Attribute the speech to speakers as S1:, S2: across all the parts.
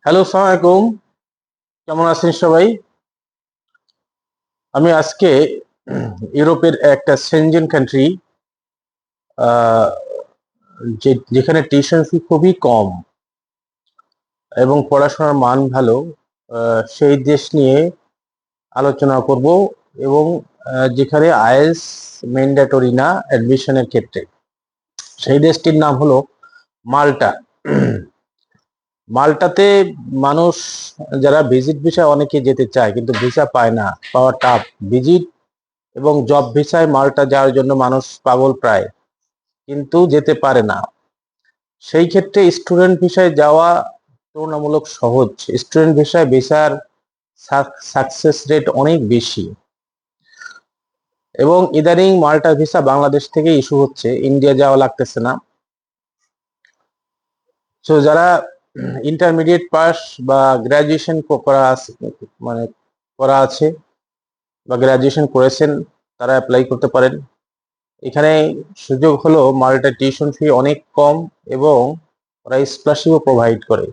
S1: Hello, আসসালামু আলাইকুম। কেমন আছেন সবাই? আমি আজকে ইউরোপের একটা সেনজেন কান্ট্রি, যেখানে টিউশন ফি খুবই কম এবং পড়াশোনার মান ভালো, সেই দেশ নিয়ে আলোচনা করব। এবং যেখানে আইএলটিএস ম্যান্ডেটরি না অ্যাডমিশনের ক্ষেত্রে, সেই দেশটির নাম হলো মাল্টা। মাল্টাতে মানুষ যারা ভিজিট ভিসায় অনেকে যেতে চায় কিন্তু ভিসা পায় না, পাওয়া টাফ। ভিজিট এবং জব ভিসায় মাল্টা যাওয়ার জন্য মানুষ পাগল প্রায়, কিন্তু যেতে পারে না। সেই ক্ষেত্রে স্টুডেন্ট ভিসায় যাওয়া তুলনামূলক সহজ। স্টুডেন্ট ভিসার সাকসেস রেট অনেক বেশি, এবং ইদানিং মাল্টা ভিসা বাংলাদেশ থেকে ইস্যু হচ্ছে, ইন্ডিয়া যাওয়া লাগতেছে না। তো যারা ইন্টারমিডিয়েট পাস বা গ্রাজুয়েশন করা আছে, মানে করা আছে বা গ্রাজুয়েশন করেছেন, তারা অ্যাপ্লাই করতে পারেন। এখানে সুযোগ হলো মাল্টা টিউশন ফি অনেক কম, এবং ওরা স্কলারশিপও প্রোভাইড করে।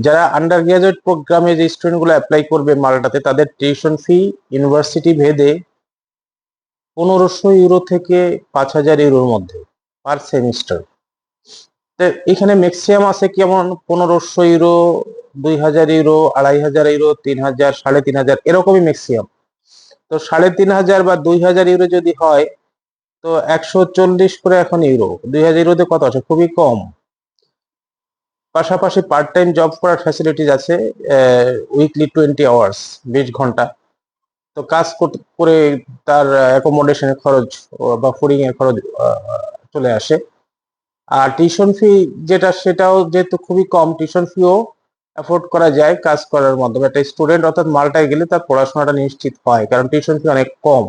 S1: যারা আন্ডার গ্রাজুয়েট প্রোগ্রামে যে স্টুডেন্টগুলো অ্যাপ্লাই করবে মাল্টাতে, তাদের টিউশন ফি ইউনিভার্সিটি ভেদে 1500 ইউরো থেকে 5000 ইউরোর মধ্যে পার সেমিস্টার। তো এখানে ম্যাক্সিমাম আছে কেমন 1500 ইউরো, 2000 ইউরো, 2500 ইউরো, 3000, 3500, এরকমই ম্যাক্সিমাম। তো 3500 বা 2000 ইউরো যদি হয়, তো 140 করে এখন ইউরো। 2000 ইউরোতে কত আছে? খুবই কম। পাশাপাশি পার্ট টাইম জব করার ফ্যাসিলিটিস আছে, উইকলি 20 আওয়ার্স, 20 ঘন্টা। তো কাজ করে তার অ্যাকোমোডেশনের খরচ বা ফুডিং এর খরচ চলে আসে। আর টিউশন ফি যেটা, সেটাও যেহেতু খুবই কম, টিউশন ফিও অ্যাফোর্ড করা যায় কাজ করার মাধ্যমে। একটা স্টুডেন্ট অর্থাৎ মাল্টায় গেলে তার পড়াশোনাটা নিশ্চিত হয়, কারণ টিউশন ফি অনেক কম।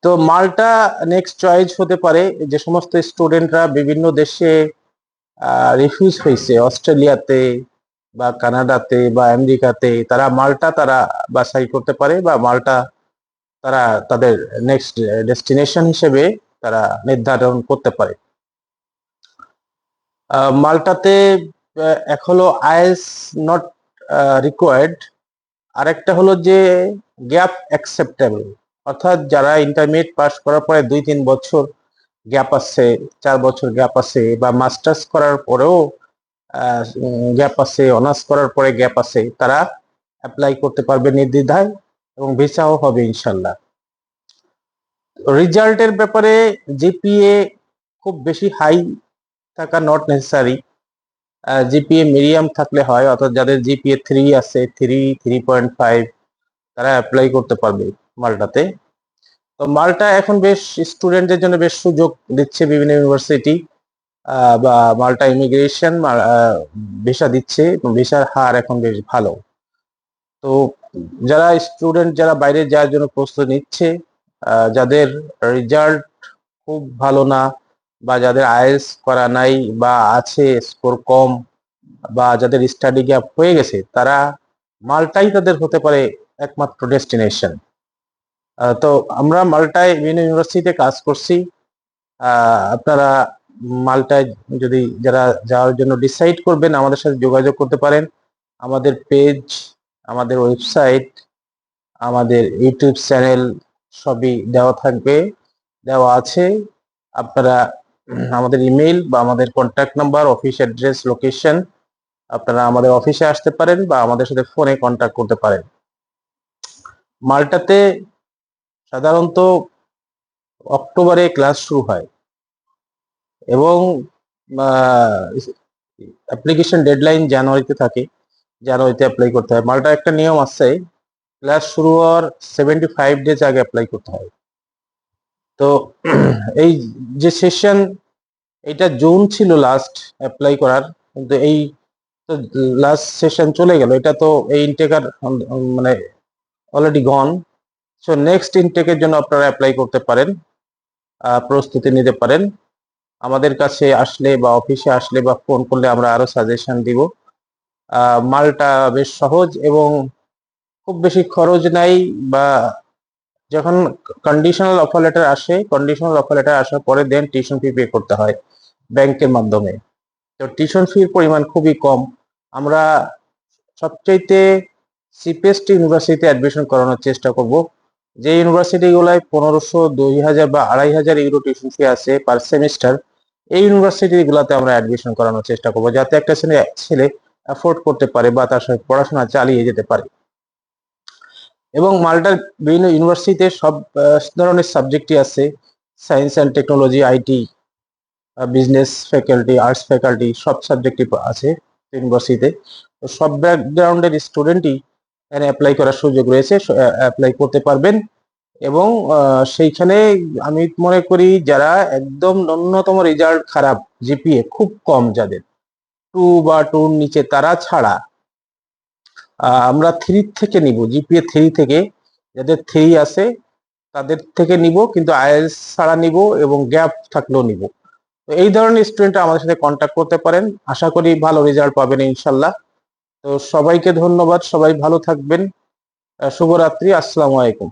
S1: তো মাল্টা নেক্সট চয়েস হতে পারে যে সমস্ত স্টুডেন্টরা বিভিন্ন দেশে রিফিউজ হয়েছে, অস্ট্রেলিয়াতে বা কানাডাতে বা আমেরিকাতে, তারা মাল্টা বাছাই করতে পারে, বা মাল্টা তারা তাদের নেক্সট ডেস্টিনেশন হিসেবে তারা নির্ধারণ করতে পারে। মাল্টাতে এক হলো আইএলটিএস নট রিকোয়ার্ড, আরেকটা হলো যে গ্যাপ অ্যাকসেপ্টেবল, অর্থাৎ যারা ইন্টারমিডিয়েট পাস করার পরে 2-3 বছর গ্যাপ আছে, 4 বছর গ্যাপ আছে, বা মাস্টার্স করার পরেও গ্যাপ আছে, অনার্স করার পরে গ্যাপ আছে, তারা অ্যাপ্লাই করতে পারবে নির্দ্বিধায়, এবং ভিসাও হবে ইনশাল্লাহ। রেজাল্টের ব্যাপারে জিপিএ খুব বেশি হাই থাকা নট নেসেসারি। জিপিএ মিডিয়াম থাকলে হয়, অর্থাৎ যাদের জিপিএ 3 আছে, 3.5, তারা অ্যাপ্লাই করতে পারবে মাল্টাতে। তো মাল্টা এখন বেশ স্টুডেন্টদের জন্য বেশ সুযোগ দিচ্ছে বিভিন্ন ইউনিভার্সিটি, বা মাল্টা ইমিগ্রেশন ভিসা দিচ্ছে, ভিসার হার এখন বেশ ভালো। তো যারা স্টুডেন্ট, যারা বাইরে যাওয়ার জন্য প্রস্তুতি নিচ্ছে, যাদের রেজাল্ট খুব ভালো না, বা যাদের আইএলটিএস করা নাই বা আছে স্কোর কম, বা যাদের স্টাডি গ্যাপ হয়ে গেছে, তারা মাল্টাই তাদের হতে পারে একমাত্র ডেস্টিনেশন। তো আমরা মাল্টায় বিভিন্ন ইউনিভার্সিটিতে কাজ করছি। আপনারা মাল্টায় যদি যারা যাওয়ার জন্য ডিসাইড করবেন, আমাদের সাথে যোগাযোগ করতে পারেন। আমাদের পেজ, আমাদের ওয়েবসাইট, আমাদের ইউটিউব চ্যানেল সবই দেওয়া আছে। আপনারা আমাদের ইমেল বা আমাদের contact number, office address, location, আপনারা আমাদের অফিসে আসতে পারেন বা আমাদের সাথে ফোনে কন্ট্যাক্ট করতে পারেন। মাল্টাতে সাধারণত অক্টোবরে ক্লাস শুরু হয়, এবং অ্যাপ্লিকেশন ডেডলাইন জানুয়ারিতে থাকে। জানুয়ারিতে অ্যাপ্লাই করতে হয়। মাল্টার একটা নিয়ম আছে, ক্লাস শুরু হওয়ার 75 ডেজ আগে অ্যাপ্লাই করতে হয়। তো এই যে সেশন, এটা জুন ছিল লাস্ট অ্যাপ্লাই করার, কিন্তু এই তো লাস্ট সেশন চলে গেল, এটা তো এই ইনটেকার মানে অলরেডি গন। সো নেক্সট ইনটেকের জন্য আপনারা অ্যাপ্লাই করতে পারেন, প্রস্তুতি নিতে পারেন। আমাদের কাছে আসলে বা অফিসে আসলে বা ফোন করলে আমরা আরো সাজেশন দিব। মালটা বেশ সহজ, এবং খুব বেশি খরচ নাই। বা যখন কন্ডিশনাল অফার লেটার আসার পরে দেন টিউশন ফি পে করতে হয় ব্যাংকের মাধ্যমে। তো টিউশন ফির পরিমাণ খুবই কম, আমরা সবচাইতে চিপেস্ট ইউনিভার্সিটিতে অ্যাডমিশন করানোর চেষ্টা করব। যে ইউনিভার্সিটি গুলায় 1500, 2000 বা 2500 ইউরো টিউশন ফি আছে পার সেমিস্টার, এই ইউনিভার্সিটি গুলাতে আমরা অ্যাডমিশন করানোর চেষ্টা করব, যাতে একটা ছেলে অ্যাফোর্ড করতে পারে বা তার সাথে পড়াশোনা চালিয়ে যেতে পারে। এবং মাল্টার বিভিন্ন ইউনিভার্সিটিতে সব ধরনের সাবজেক্টই আছে, science and technology, IT, business faculty, arts faculty, সব সাবজেক্টই আছে ইউনিভার্সিটিতে। তো সব ব্যাকগ্রাউন্ডের স্টুডেন্টই এখানে অ্যাপ্লাই করার সুযোগ রয়েছে, অ্যাপ্লাই করতে পারবেন। এবং সেইখানে আমি মনে করি যারা একদম ন্যূনতম রেজাল্ট খারাপ, জিপিএ খুব কম যাদের 2 বা 2 নিচে, তারা ছাড়া আমরা 3 থেকে নিব, জিপিএ 3 থেকে, যাদের 3 আছে তাদের থেকে নিব, কিন্তু আইএলটিএস ছাড়া নিব এবং গ্যাপ থাকলেও নিব। তো এই ধরনের স্টুডেন্ট আমাদের সাথে কন্ট্যাক্ট করতে পারেন, আশা করি ভালো রেজাল্ট পাবেন ইনশাল্লাহ। তো সবাইকে ধন্যবাদ, সবাই ভালো থাকবেন। শুভরাত্রি, আসসালামু আলাইকুম।